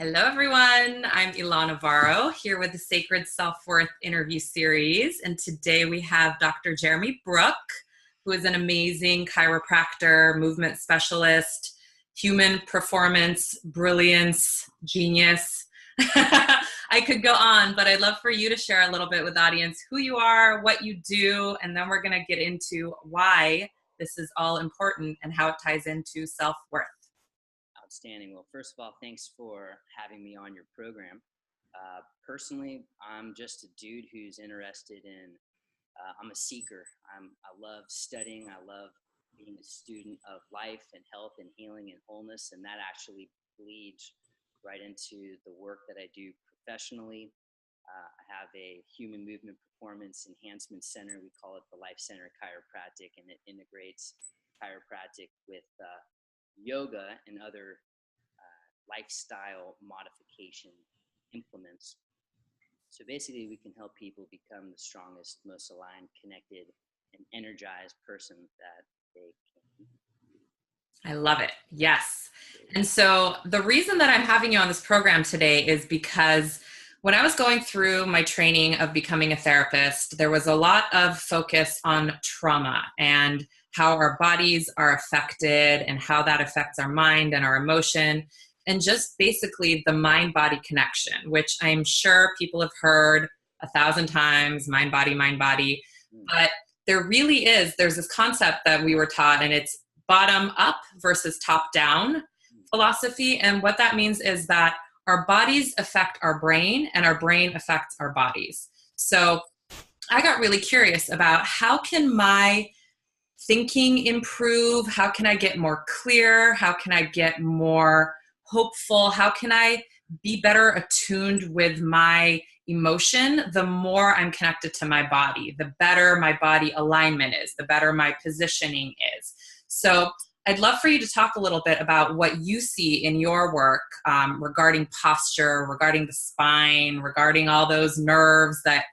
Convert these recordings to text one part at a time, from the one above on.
Hello, everyone. I'm Ilana Navarro here with the Sacred Self-Worth interview series. And today we have Dr. Jeremy Brook, who is an amazing chiropractor, movement specialist, human performance, brilliance, genius. I could go on, but I'd love for you to share a little bit with the audience who you are, what you do, and then we're going to get into why this is all important and how it ties into self-worth. Outstanding. Well, first of all, thanks for having me on your program. Personally, I'm just a dude who's interested in, I'm a seeker. I love studying. I love being a student of life and health and healing and wholeness. And that actually bleeds right into the work that I do professionally. I have a human movement performance enhancement center. We call it the Life Center Chiropractic, and it integrates chiropractic with yoga and other lifestyle modification implements. So basically, we can help people become the strongest, most aligned, connected, and energized person that they can. I love it. Yes. And so the reason that I'm having you on this program today is because when I was going through my training of becoming a therapist, there was a lot of focus on trauma and how our bodies are affected and how that affects our mind and our emotion, and just basically the mind-body connection, which I'm sure people have heard 1,000 times, mind-body, mind-body. But there's this concept that we were taught, and it's bottom up versus top down philosophy. And what that means is that our bodies affect our brain and our brain affects our bodies. So I got really curious about how can my thinking improve? How can I get more clear? How can I get more hopeful? How can I be better attuned with my emotion? The more I'm connected to my body, the better my body alignment is, the better my positioning is. So I'd love for you to talk a little bit about what you see in your work regarding posture, regarding the spine, regarding all those nerves that,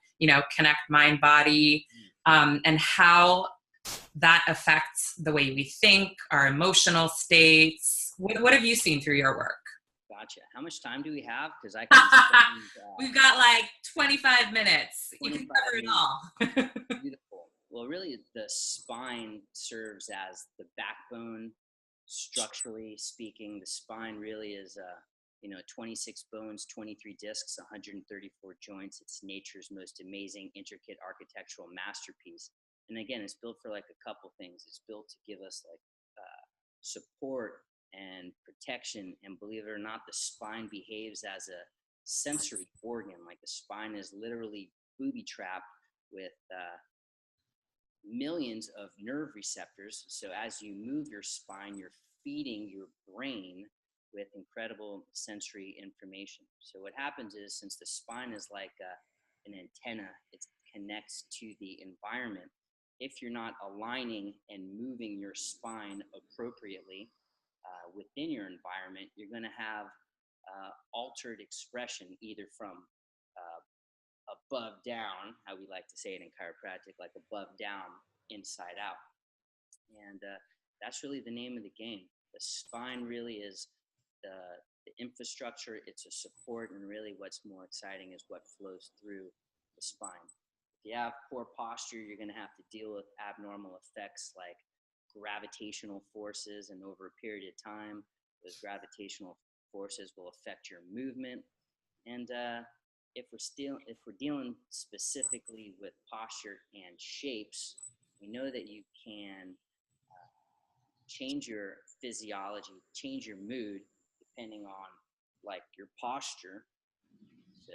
connect mind, body, and how that affects the way we think, our emotional states. What have you seen through your work? Gotcha. How much time do we have? Because I can spend, We've got like 25 minutes. You can cover it all. Beautiful. Well, really, the spine serves as the backbone. Structurally speaking, the spine really is 26 bones, 23 discs, 134 joints. It's nature's most amazing, intricate architectural masterpiece. And again, it's built for like a couple things. It's built to give us like support and protection. And believe it or not, the spine behaves as a sensory organ. Like the spine is literally booby trapped with millions of nerve receptors. So as you move your spine, you're feeding your brain with incredible sensory information. So what happens is, since the spine is like an antenna, it connects to the environment. If you're not aligning and moving your spine appropriately within your environment, you're going to have altered expression, either from above down, how we like to say it in chiropractic, like above down, inside out. And that's really the name of the game. The spine really is the infrastructure. It's a support, and really what's more exciting is what flows through the spine. If you have poor posture, you're going to have to deal with abnormal effects like gravitational forces, and over a period of time, those gravitational forces will affect your movement. And if we're dealing specifically with posture and shapes, we know that you can change your physiology, change your mood, depending on like your posture. So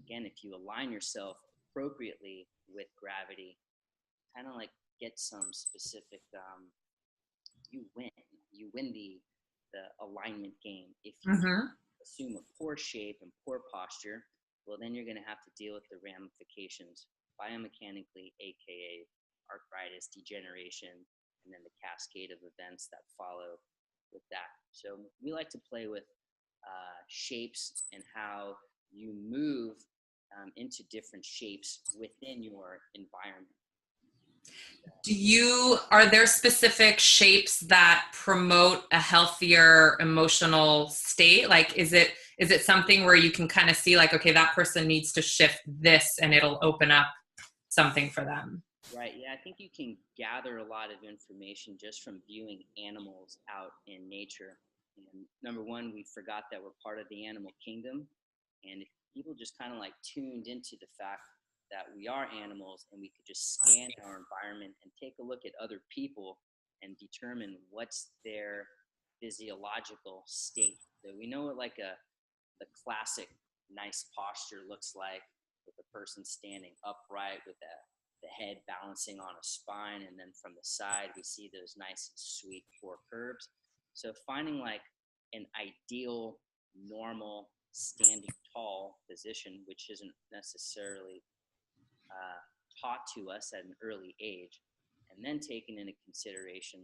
again, if you align yourself appropriately with gravity, kind of like get some specific, you win the alignment game. If you assume a poor shape and poor posture, well, then you're going to have to deal with the ramifications biomechanically, aka arthritis, degeneration, and then the cascade of events that follow with that. So we like to play with shapes and how you move into different shapes within your environment. Are there specific shapes that promote a healthier emotional state? Like, is it Is it something where you can kind of see like, okay, that person needs to shift this and it'll open up something for them? Right. Yeah, I think you can gather a lot of information just from viewing animals out in nature. And number one, we forgot that we're part of the animal kingdom. And if people just kind of like tuned into the fact that we are animals and we could just scan our environment and take a look at other people and determine what's their physiological state. So we know what like the classic nice posture looks like, with a person standing upright with the head balancing on a spine, and then from the side we see those nice sweet four curves. So finding like an ideal normal standing tall position, which isn't necessarily taught to us at an early age, and then taking into consideration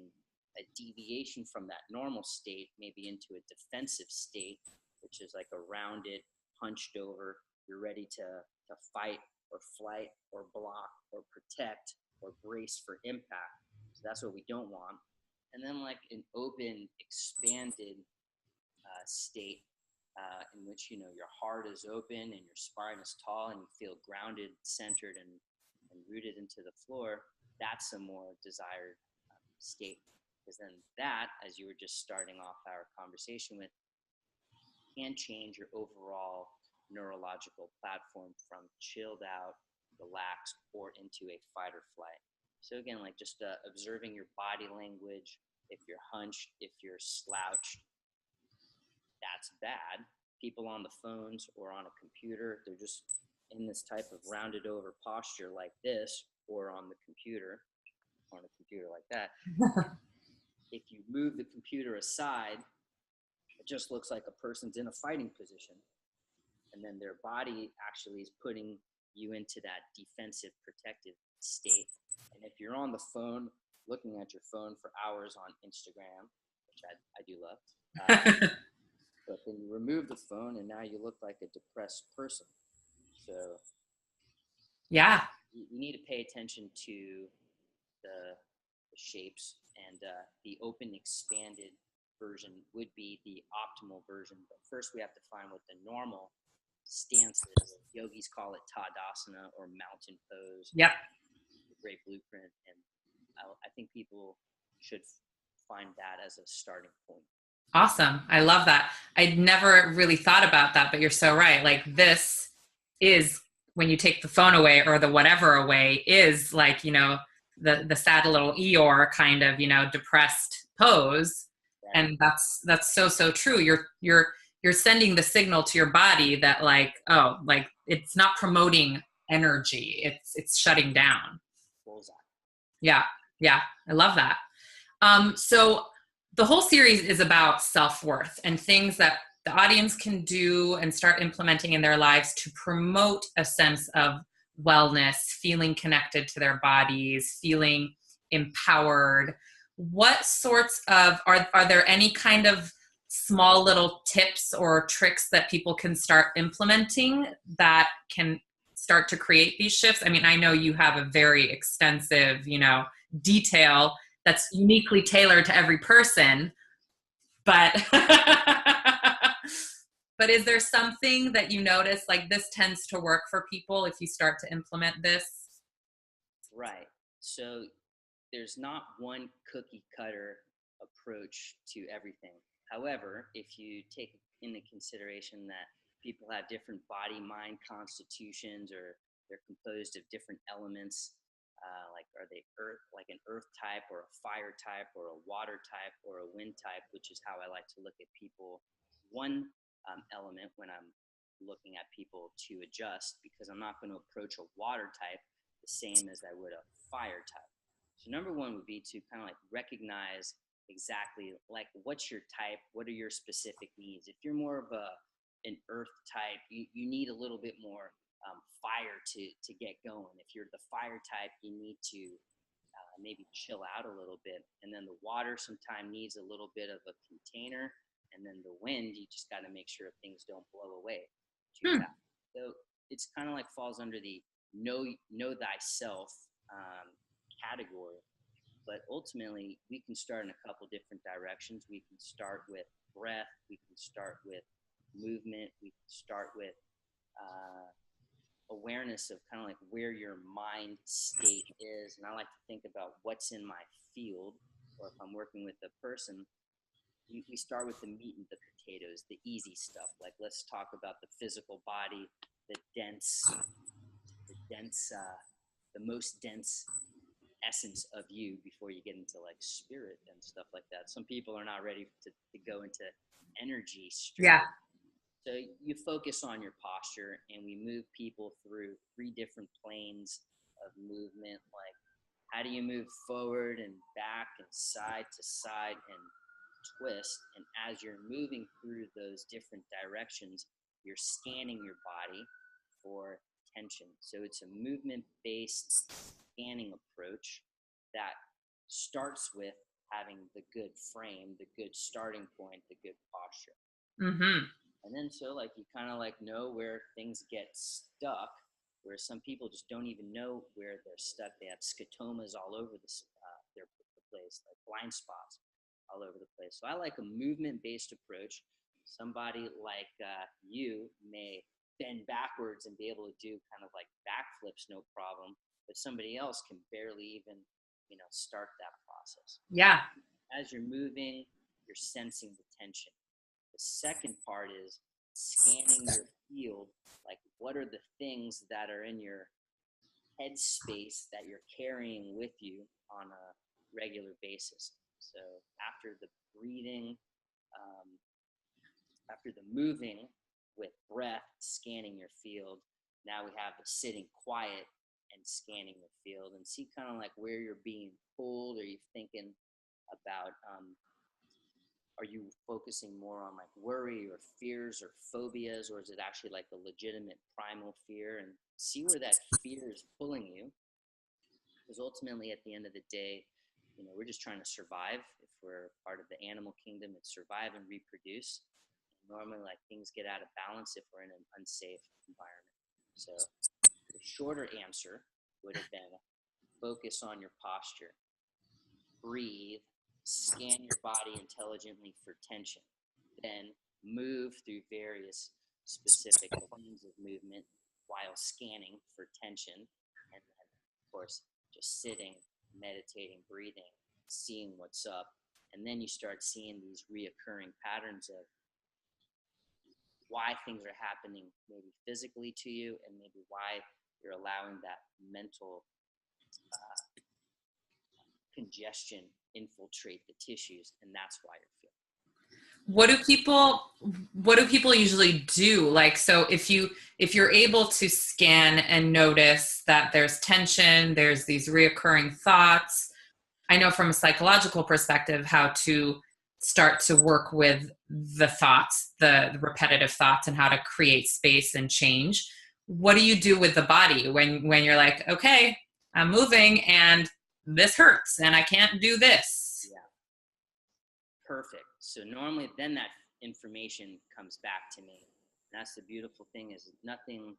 a deviation from that normal state, maybe into a defensive state, which is like a rounded, hunched over, you're ready to fight or flight or block or protect or brace for impact. So that's what we don't want. And then like an open, expanded state in which, you know, your heart is open and your spine is tall and you feel grounded, centered, and rooted into the floor. That's a more desired state. Because then that, as you were just starting off our conversation with, can change your overall neurological platform from chilled out, relaxed, or into a fight or flight. So again, like just observing your body language. If you're hunched, if you're slouched, that's bad. People on the phones or on a computer, they're just in this type of rounded over posture like this, or on the computer, like that. If you move the computer aside, it just looks like a person's in a fighting position. And then their body actually is putting you into that defensive, protective state. And if you're on the phone, looking at your phone for hours on Instagram, which I do love, but then you remove the phone and now you look like a depressed person. So Yeah. you need to pay attention to the shapes, and the open, expanded version would be the optimal version. But first we have to find what the normal stance is. Yogis call it Tadasana or mountain pose. Yep. The great blueprint. And I think people should find that as a starting point. Awesome. I love that. I'd never really thought about that, but you're so right. Like this is when you take the phone away or the whatever away is like, you know, the sad little Eeyore kind of, you know, depressed pose. Right. And that's so true. You're sending the signal to your body that like, oh, like it's not promoting energy. It's shutting down. Bullseye. Yeah. Yeah. I love that. So the whole series is about self-worth and things that the audience can do and start implementing in their lives to promote a sense of wellness, feeling connected to their bodies, feeling empowered. What sorts of, are there any kind of small little tips or tricks that people can start implementing that can start to create these shifts? I mean, I know you have a very extensive, you know, detail that's uniquely tailored to every person, but but is there something that you notice like this tends to work for people if you start to implement this? Right. So there's not one cookie cutter approach to everything. However, if you take into consideration that people have different body mind constitutions, or they're composed of different elements, like are they earth, like an earth type or a fire type or a water type or a wind type, which is how I like to look at people. One element when I'm looking at people to adjust, because I'm not going to approach a water type the same as I would a fire type. So number one would be to kind of like recognize exactly like what's your type, what are your specific needs. If you're more of an earth type, you need a little bit more fire to get going. If you're the fire type, you need to maybe chill out a little bit. And then the water sometimes needs a little bit of a container. And then the wind, you just got to make sure things don't blow away too fast. So it's kind of like falls under the know thyself category. But ultimately, we can start in a couple different directions. We can start with breath. We can start with movement. We start with awareness of kind of like where your mind state is. And I like to think about what's in my field, or if I'm working with a person, we start with the meat and the potatoes, the easy stuff. Like, let's talk about the physical body, the the most dense essence of you before you get into like spirit and stuff like that. Some people are not ready to go into energy straight. Yeah. So you focus on your posture, and we move people through 3 different planes of movement. Like, how do you move forward and back and side to side and twist? And as you're moving through those different directions, you're scanning your body for tension. So it's a movement-based scanning approach that starts with having the good frame, the good starting point, the good posture. Mm-hmm. And then so like you kind of like know where things get stuck, where some people just don't even know where they're stuck. They have scotomas all over their place, like blind spots all over the place. So I like a movement-based approach. Somebody like you may bend backwards and be able to do kind of like backflips, no problem. But somebody else can barely even, start that process. Yeah. As you're moving, you're sensing the tension. The second part is scanning your field. Like, what are the things that are in your headspace that you're carrying with you on a regular basis? So after the breathing, after the moving with breath, scanning your field, now we have the sitting quiet and scanning the field, and see kind of like where you're being pulled. Are you thinking about are you focusing more on like worry or fears or phobias, or is it actually like a legitimate primal fear? And see where that fear is pulling you, because ultimately at the end of the day, we're just trying to survive. If we're part of the animal kingdom, it's survive and reproduce. Normally, like, things get out of balance if we're in an unsafe environment. So the shorter answer would have been focus on your posture, breathe, scan your body intelligently for tension, then move through various specific planes of movement while scanning for tension, and then, of course, just sitting, meditating, breathing, seeing what's up. And then you start seeing these reoccurring patterns of why things are happening maybe physically to you, and maybe why you're allowing that mental congestion infiltrate the tissues, and that's why you're feeling. What do people usually do? Like, so if you're able to scan and notice that there's tension, there's these reoccurring thoughts, I know from a psychological perspective how to start to work with the thoughts, the repetitive thoughts, and how to create space and change. What do you do with the body when you're like, okay, I'm moving and this hurts and I can't do this? Yeah, perfect. So normally then that information comes back to me. And that's the beautiful thing, is nothing,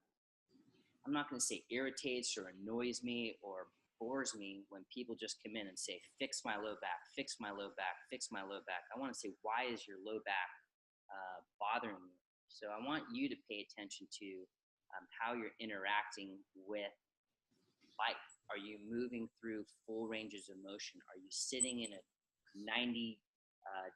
I'm not going to say irritates or annoys me or bores me when people just come in and say, fix my low back, fix my low back, fix my low back. I want to say, why is your low back bothering you? So I want you to pay attention to how you're interacting with life. Are you moving through full ranges of motion? Are you sitting in a 90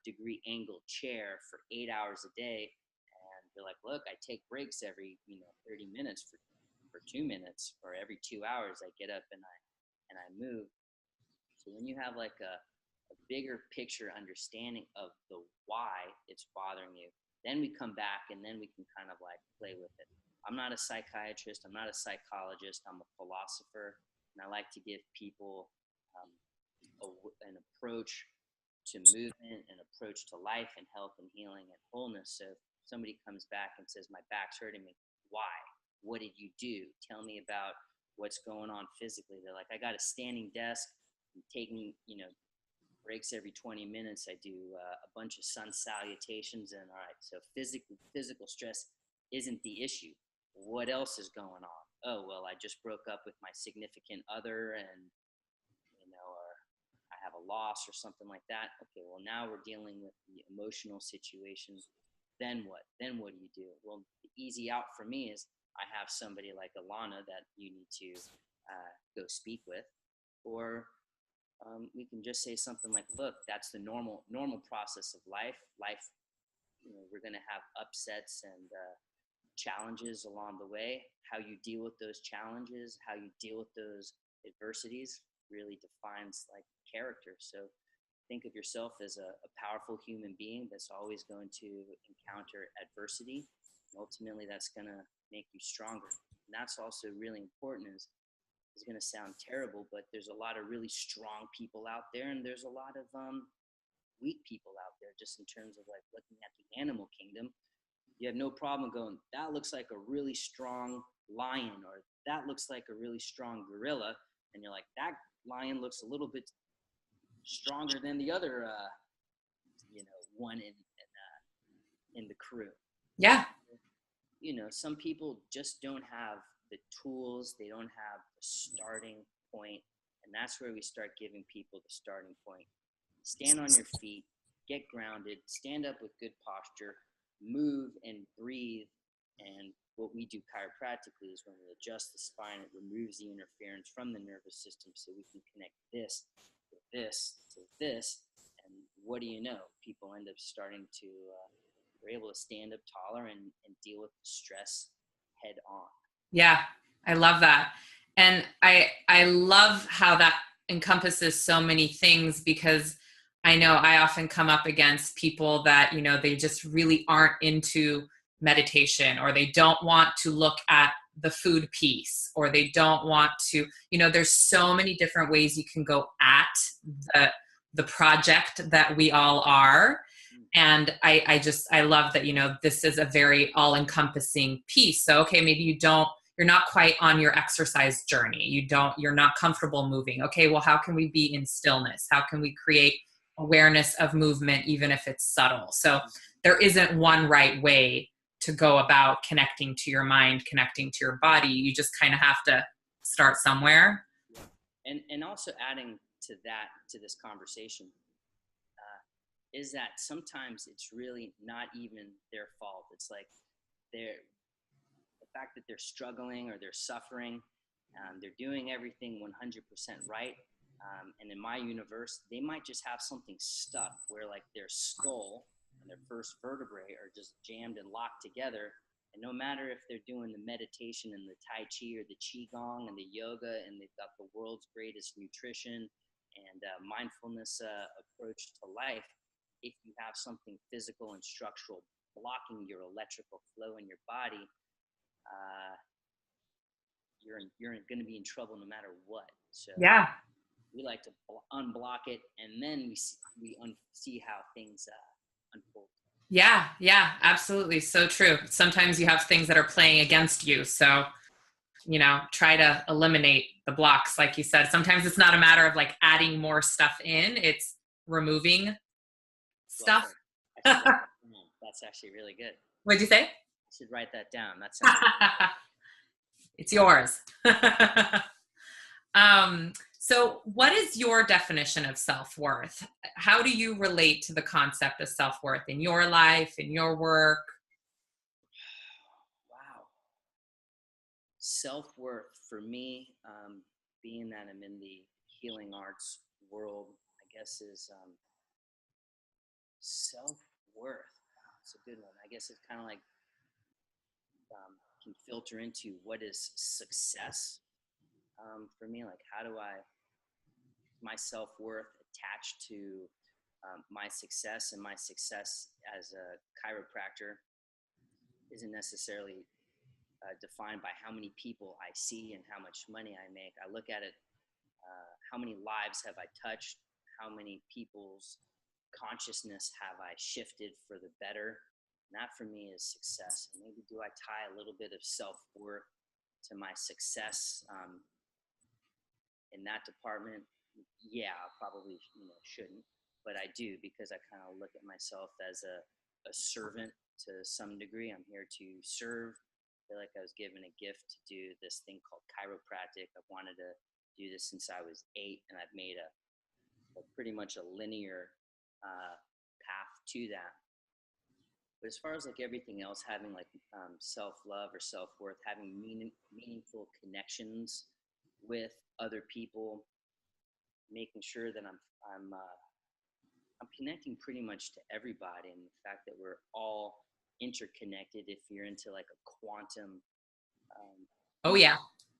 degree angle chair for 8 hours a day? And you're like, look, I take breaks every 30 minutes for 2 minutes, or every 2 hours I get up and I move. So when you have like a bigger picture understanding of the why it's bothering you, then we come back and then we can kind of like play with it. I'm not a psychiatrist, I'm not a psychologist, I'm a philosopher, and I like to give people an approach to movement, an approach to life and health and healing and wholeness. So if somebody comes back and says, my back's hurting me, why? What did you do? Tell me about what's going on physically. They're like, I got a standing desk, I'm taking, breaks every 20 minutes. I do a bunch of sun salutations, and all right, so physical stress isn't the issue. What else is going on? Oh, well, I just broke up with my significant other, and or I have a loss or something like that. Okay, well, now we're dealing with the emotional situation. then what? Then what do you do? Well, the easy out for me is I have somebody like Alana that you need to go speak with, or we can just say something like, "Look, that's the normal process of life. Life, we're going to have upsets and challenges along the way. How you deal with those challenges, how you deal with those adversities, really defines like character. So think of yourself as a powerful human being that's always going to encounter adversity. And ultimately, that's going to make you stronger. And that's also really important. Is going to sound terrible, but there's a lot of really strong people out there, and there's a lot of weak people out there. Just in terms of like looking at the animal kingdom, you have no problem going, that looks like a really strong lion, or that looks like a really strong gorilla, and you're like, that lion looks a little bit stronger than the other, one in the crew. Yeah. Some people just don't have the tools. They don't have the starting point, and that's where we start giving people the starting point. Stand on your feet, get grounded, stand up with good posture, move and breathe. And what we do chiropractically is when we adjust the spine, it removes the interference from the nervous system so we can connect this to this to this. And what do you know? People end up starting to, they're able to stand up taller and deal with the stress head on. Yeah, I love that. And I love how that encompasses so many things, because I know I often come up against people that, they just really aren't into meditation, or they don't want to look at the food piece, or they don't want to, there's so many different ways you can go at the project that we all are. And I love that, this is a very all-encompassing piece. So, okay, maybe you're not quite on your exercise journey. You're not comfortable moving. Okay, well, how can we be in stillness? How can we create awareness of movement, even if it's subtle? So there isn't one right way to go about connecting to your mind, connecting to your body. You just kind of have to start somewhere. And also adding to this conversation, is that sometimes it's really not even their fault. It's like the fact that they're struggling or they're suffering, they're doing everything 100% right. And in my universe, they might just have something stuck where like their skull and their first vertebrae are just jammed and locked together. And no matter if they're doing the meditation and the Tai Chi or the Qigong and the yoga, and they've got the world's greatest nutrition and mindfulness approach to life, if you have something physical and structural blocking your electrical flow in your body, you're going to be in trouble no matter what. So yeah, we like to unblock it, and then we see how things unfold. Yeah, absolutely. So true. Sometimes you have things that are playing against you. So, try to eliminate the blocks. Like you said, sometimes it's not a matter of like adding more stuff in, it's removing stuff. Well, that's actually really good. What'd you say? I should write that down. That sounds really It's yours. So what is your definition of self-worth? How do you relate to the concept of self-worth in your life, in your work? Wow. Self-worth for me, being that I'm in the healing arts world, I guess is self-worth. Wow, it's a good one. I guess it's kind of like can filter into what is success for me. Like, how do my self-worth attached to my success, and my success as a chiropractor isn't necessarily defined by how many people I see and how much money I make. I look at it, how many lives have I touched? How many people's consciousness have I shifted for the better? And that for me is success. And maybe do I tie a little bit of self-worth to my success in that department? Yeah, I probably shouldn't, but I do, because I kind of look at myself as a servant to some degree. I'm here to serve. I feel like I was given a gift to do this thing called chiropractic. I've wanted to do this since I was 8, and I've made a pretty much a linear path to that. But as far as like everything else, having like self-love or self-worth, having meaningful connections with other people, making sure that I'm connecting pretty much to everybody, and the fact that we're all interconnected. If you're into like a quantum, Oh yeah.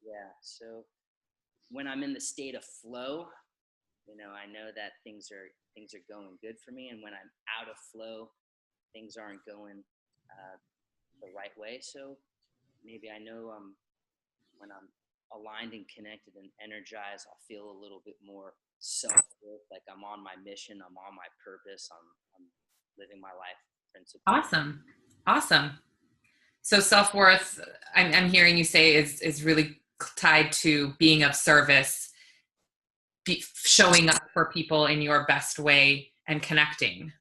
yeah. So when I'm in the state of flow, I know that things are going good for me, and when I'm out of flow, things aren't going the right way. So maybe I know when I'm aligned and connected and energized, I'll feel a little bit more self-worth, like I'm on my mission, I'm on my purpose, I'm living my life principle. Awesome. Awesome. So self-worth, I'm hearing you say is really tied to being of service, showing up for people in your best way and connecting.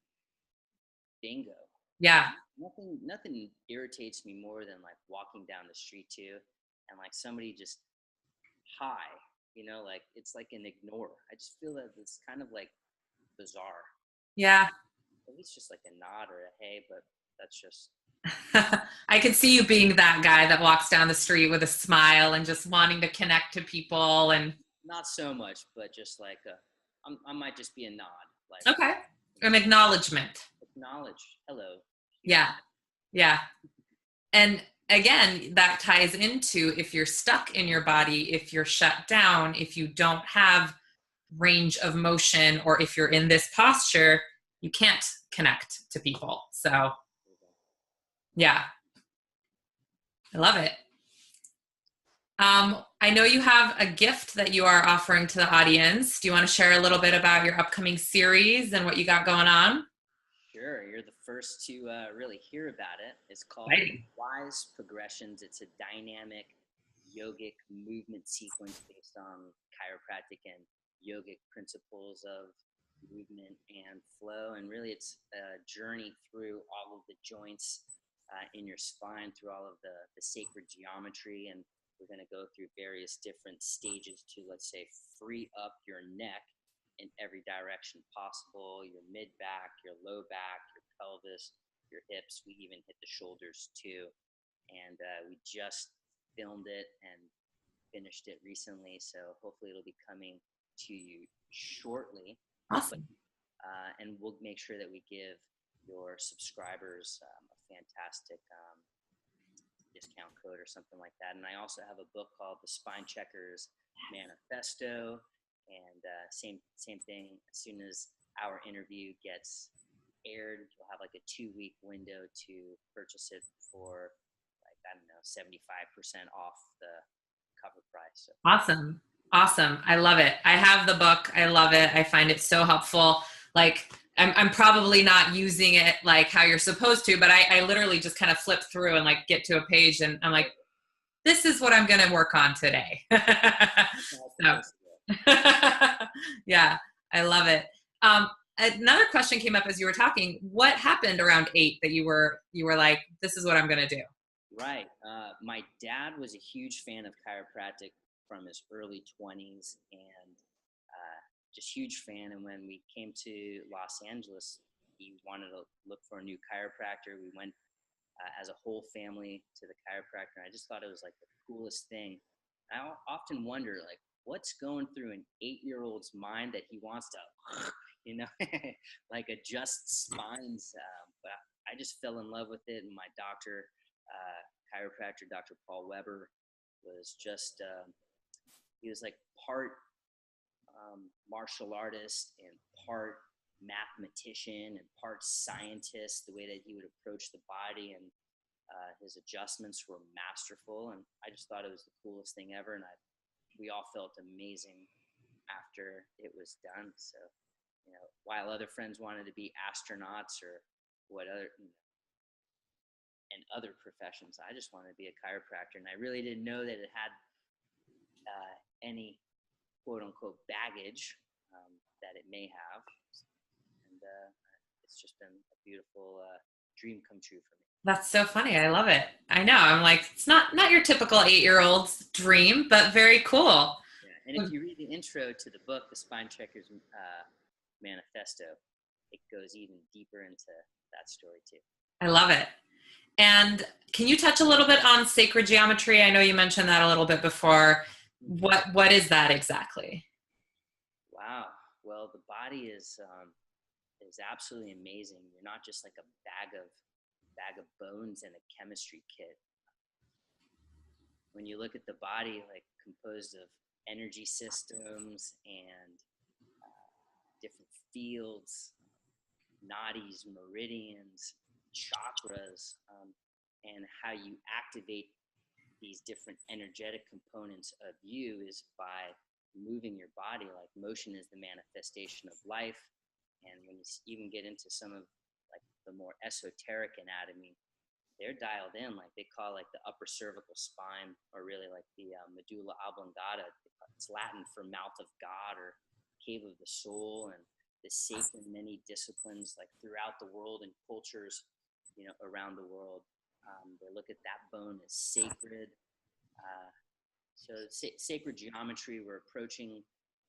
Bingo. Yeah. Nothing irritates me more than like walking down the street too, and like somebody just hi, like it's like an ignore. I just feel that it's kind of like bizarre. Yeah. At least just like a nod or a hey, but that's just. I could see you being that guy that walks down the street with a smile and just wanting to connect to people. And Not so much, but just like I might just be a nod, like okay, an acknowledgement. acknowledge, hello. Yeah. Yeah. And again, that ties into if you're stuck in your body, if you're shut down, if you don't have range of motion, or if you're in this posture, you can't connect to people. So yeah, I love it. I know you have a gift that you are offering to the audience. Do you want to share a little bit about your upcoming series and what you got going on? Sure, you're the first to really hear about it. It's called Exciting. Wise Progressions. It's a dynamic yogic movement sequence based on chiropractic and yogic principles of movement and flow. And really, it's a journey through all of the joints in your spine, through all of the sacred geometry. And we're going to go through various different stages to, let's say, free up your neck in every direction possible, your mid back, your low back, your pelvis, your hips. We even hit the shoulders too. And we just filmed it and finished it recently. So hopefully it'll be coming to you shortly. Awesome. And we'll make sure that we give your subscribers a fantastic discount code or something like that. And I also have a book called The Spine Checkers Manifesto. And same thing. As soon as our interview gets aired, you'll have like a 2-week window to purchase it for like, I don't know, 75% off the cover price. So. Awesome. Awesome. I love it. I have the book. I love it. I find it so helpful. Like I'm probably not using it like how you're supposed to, but I literally just kind of flip through and like get to a page and I'm like, this is what I'm going to work on today. So, yeah, I love it. Another question came up as you were talking. What happened around 8 that you were like, this is what I'm going to do? Right. My dad was a huge fan of chiropractic from his early 20s and just huge fan. And when we came to Los Angeles, he wanted to look for a new chiropractor. We went as a whole family to the chiropractor. And I just thought it was like the coolest thing. I often wonder, like, what's going through an 8-year-old's mind that he wants to, like adjust spines. But I just fell in love with it. And my doctor, chiropractor, Dr. Paul Weber, was just, he was like part martial artist and part mathematician and part scientist, the way that he would approach the body, and his adjustments were masterful. And I just thought it was the coolest thing ever. And we all felt amazing after it was done. So, while other friends wanted to be astronauts or and other professions, I just wanted to be a chiropractor. And I really didn't know that it had any quote unquote baggage that it may have. And it's just been a beautiful dream come true for me. That's so funny. I love it. I know. I'm like, it's not your typical 8-year-old's dream, but very cool. Yeah. And if you read the intro to the book, The Spine Checkers Manifesto, it goes even deeper into that story too. I love it. And can you touch a little bit on sacred geometry? I know you mentioned that a little bit before. What is that exactly? Wow. Well, the body is absolutely amazing. You're not just like a bag of bones and a chemistry kit. When you look at the body, like composed of energy systems and different fields, nadis, meridians, chakras, and how you activate these different energetic components of you is by moving your body. Like motion is the manifestation of life. And when you even get into some of like the more esoteric anatomy, they're dialed in. Like they call like the upper cervical spine, or really like the medulla oblongata. It's Latin for mouth of God or cave of the soul. And the sacred many disciplines like throughout the world and cultures, around the world. They look at that bone as sacred. Uh, sacred geometry, we're approaching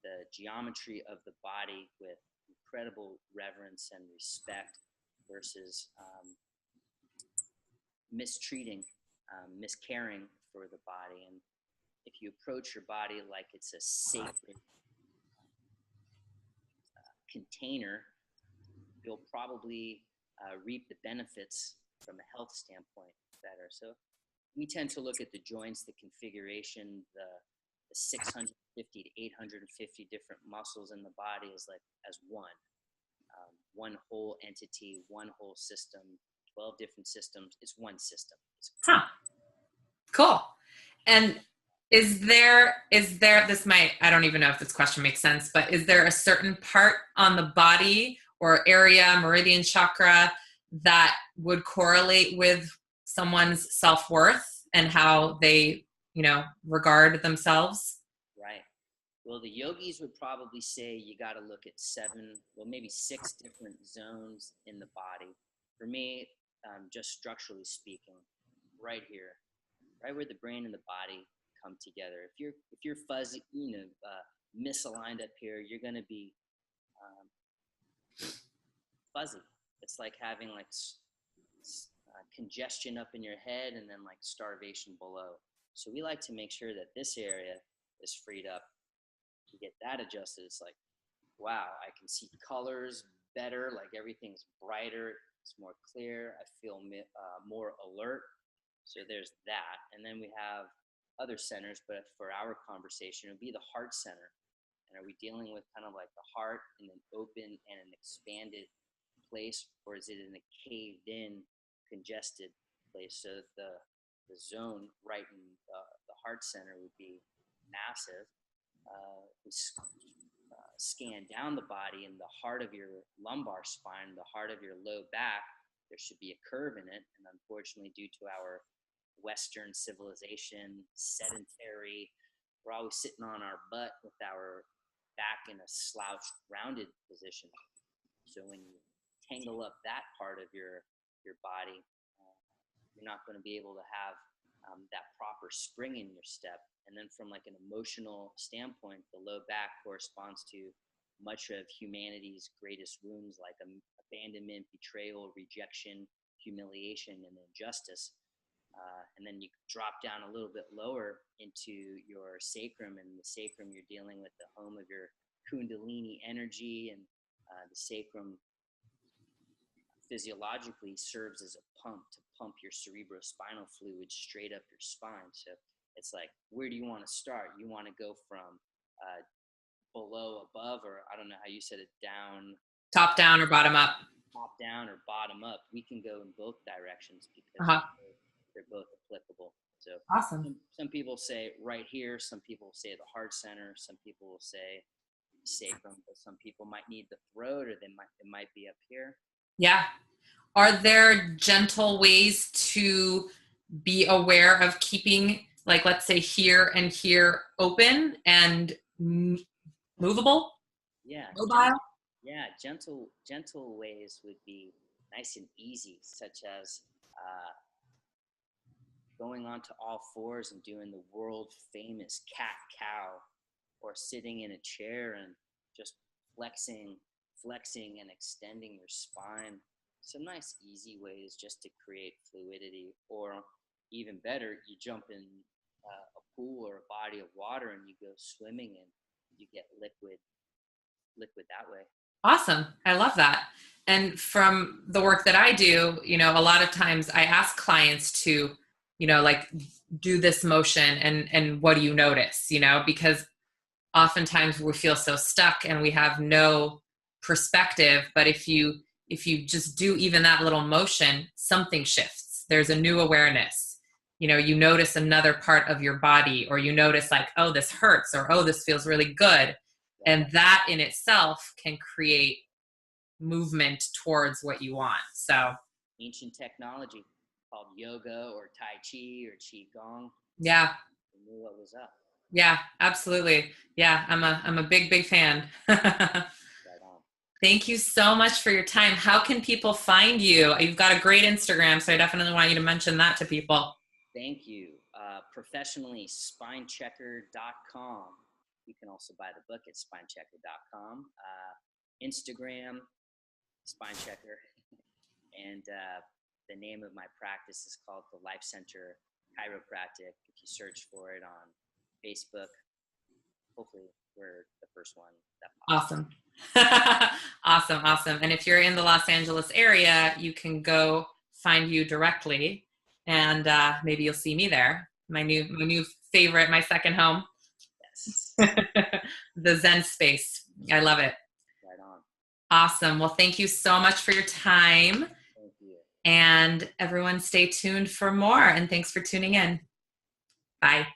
the geometry of the body with incredible reverence and respect versus mistreating, miscaring for the body. And if you approach your body like it's a sacred container, you'll probably reap the benefits from a health standpoint better. So we tend to look at the joints, the configuration, the 650 to 850 different muscles in the body as one whole entity, one whole system, 12 different systems. It's one system. Huh. Cool. And is there, this might, I don't even know if this question makes sense, but is there a certain part on the body or area, meridian chakra, that would correlate with someone's self-worth and how they, regard themselves? Right. Well, the yogis would probably say you got to look at maybe 6 different zones in the body. For me, just structurally speaking, right here, right where the brain and the body come together. If you're fuzzy, misaligned up here, you're going to be fuzzy. It's like having like congestion up in your head and then like starvation below. So we like to make sure that this area is freed up. You get that adjusted. It's like, wow, I can see colors better. Like everything's brighter. It's more clear. I feel more alert. So there's that. And then we have other centers, but for our conversation, it would be the heart center. And are we dealing with kind of like the heart in an open and an expanded place, or is it in a caved in, congested place? So the zone right in the heart center would be massive. We scan down the body, in the heart of your lumbar spine, the heart of your low back, there should be a curve in it. And unfortunately, due to our Western civilization, sedentary, we're always sitting on our butt with our back in a slouched, rounded position. So when you tangle up that part of your body, you're not going to be able to have that proper spring in your step. And then from like an emotional standpoint, the low back corresponds to much of humanity's greatest wounds, like abandonment, betrayal, rejection, humiliation, and injustice. And then you drop down a little bit lower into your sacrum, and the sacrum, you're dealing with the home of your kundalini energy, and the sacrum physiologically serves as a pump to pump your cerebrospinal fluid straight up your spine. So it's like, where do you want to start? You want to go from below, above, or I don't know how you said it, down, Top down or bottom up? top down or bottom up. We can go in both directions because they're both applicable. So Awesome. Some people say right here, some people say the heart center, some people will say sacrum, but some people might need the throat, or it might be up here. Yeah. Are there gentle ways to be aware of keeping, like, let's say here and here open and movable? Yeah. Mobile? Gentle ways would be nice and easy, such as going onto all fours and doing the world famous cat cow, or sitting in a chair and just flexing and extending your spine. some nice easy ways just to create fluidity, or even better, you jump in a pool or a body of water and you go swimming and you get liquid that way. Awesome. I love that. And from the work that I do, a lot of times I ask clients to, like do this motion and what do you notice, because oftentimes we feel so stuck and we have no perspective. But if you just do even that little motion, something shifts. There's a new awareness. You notice another part of your body, or you notice like, oh, this hurts, or oh, this feels really good. And that in itself can create movement towards what you want. So ancient technology called yoga or Tai Chi or Qigong. Yeah. We knew what was up. Yeah, absolutely. Yeah, I'm a big fan. Right on. Thank you so much for your time. How can people find you? You've got a great Instagram, so I definitely want you to mention that to people. Thank you. Professionally, spinechecker.com. You can also buy the book at spinechecker.com. Instagram, spinechecker. And the name of my practice is called the Life Center Chiropractic. If you search for it on Facebook, hopefully we're the first one that pops. Awesome. Awesome. And if you're in the Los Angeles area, you can go find you directly, and maybe you'll see me there. My new favorite, my second home. Yes. The Zen space. I love it. Right on. Awesome. Well, thank you so much for your time. Thank you. And everyone stay tuned for more. And thanks for tuning in. Bye.